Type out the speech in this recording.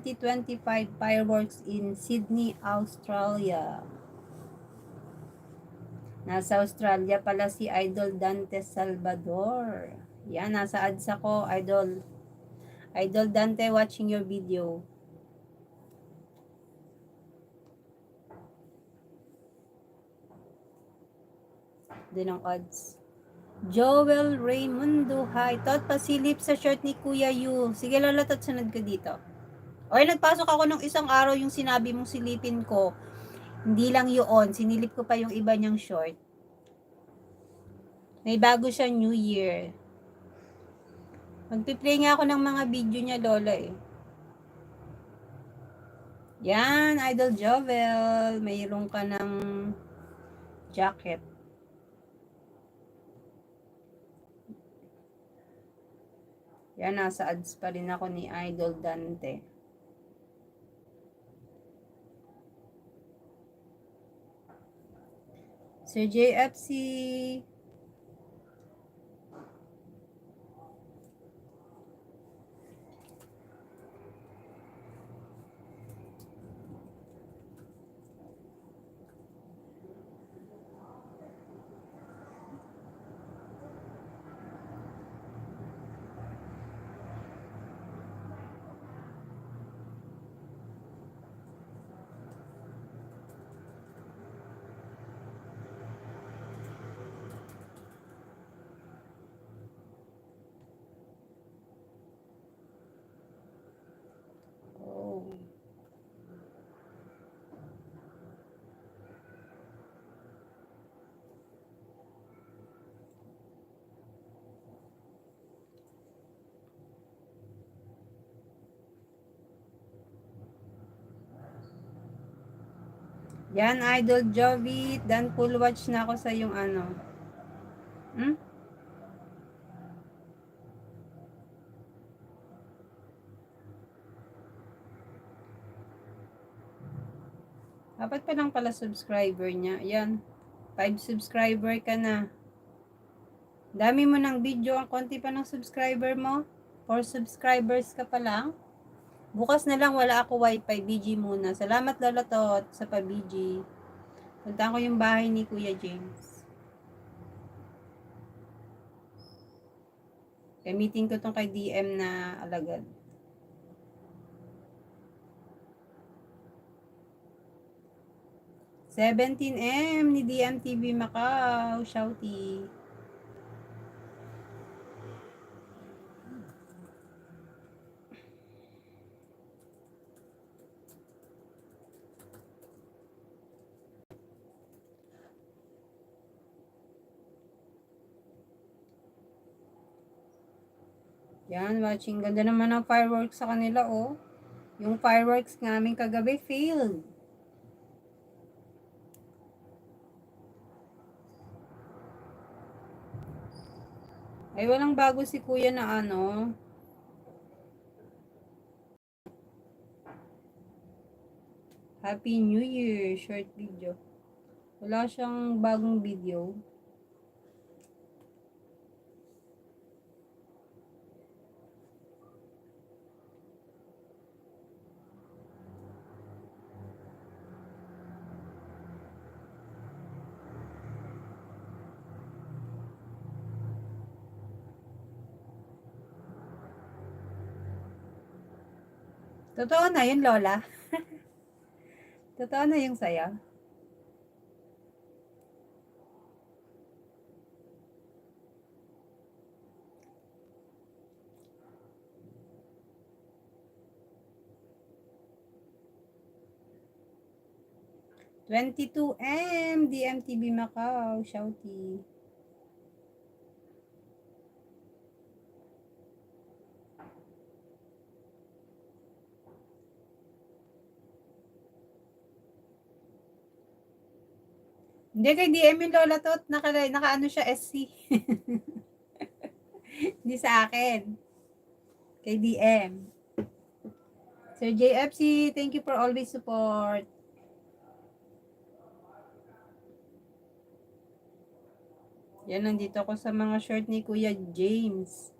2025 fireworks in Sydney, Australia. Nasa Australia pala si Idol Dante Salvador. Yan, nasa ads ako, Idol. Idol Dante, watching your video. Din ang ads. Joel Raymundo, hi. Tot, pasilip sa shirt ni Kuya Yu. Sige, Lola, Tot, sunod ka dito. Oy, nagpasok ako nung isang araw yung sinabi mong silipin ko. Hindi lang yun, sinilip ko pa yung iba niyang short. May bago siya New Year. Magpiplay nga ako ng mga video niya, Lola eh. Yan, Idol Jovel. Mayroon ka ng jacket. Yan, nasa ads pa rin ako ni Idol Dante. Sir JFC. Yan, Idol Jovi. Dan full watch na ako sa yung ano. Dapat pa lang pala subscriber niya. Yan. 5 subscriber ka na. Dami mo ng video. Ang konti pa ng subscriber mo. 4 subscribers ka pa lang. Bukas na lang wala ako wifi. BG muna. Salamat Lola Tot sa pa-BG. Puntaan ko yung bahay ni Kuya James. Gamitin ko tong kay DM na alagad. $17M ni DMTV Macau. Shouty. Yan, watching. Ganda naman ang fireworks sa kanila, oh. Yung fireworks namin kagabi, failed. Ay, walang bago si kuya na ano. Happy New Year, short video. Wala siyang bagong video. Totoo na yun, Lola. Totoo na yung saya. $22M DMTV Macau. Shouty. Hindi, kay DM yung Lola Tot. Naka-ano siya, SC. Hindi sa akin. Kay DM. Sir JFC, thank you for always support. Yan, nandito ako sa mga short ni Kuya James.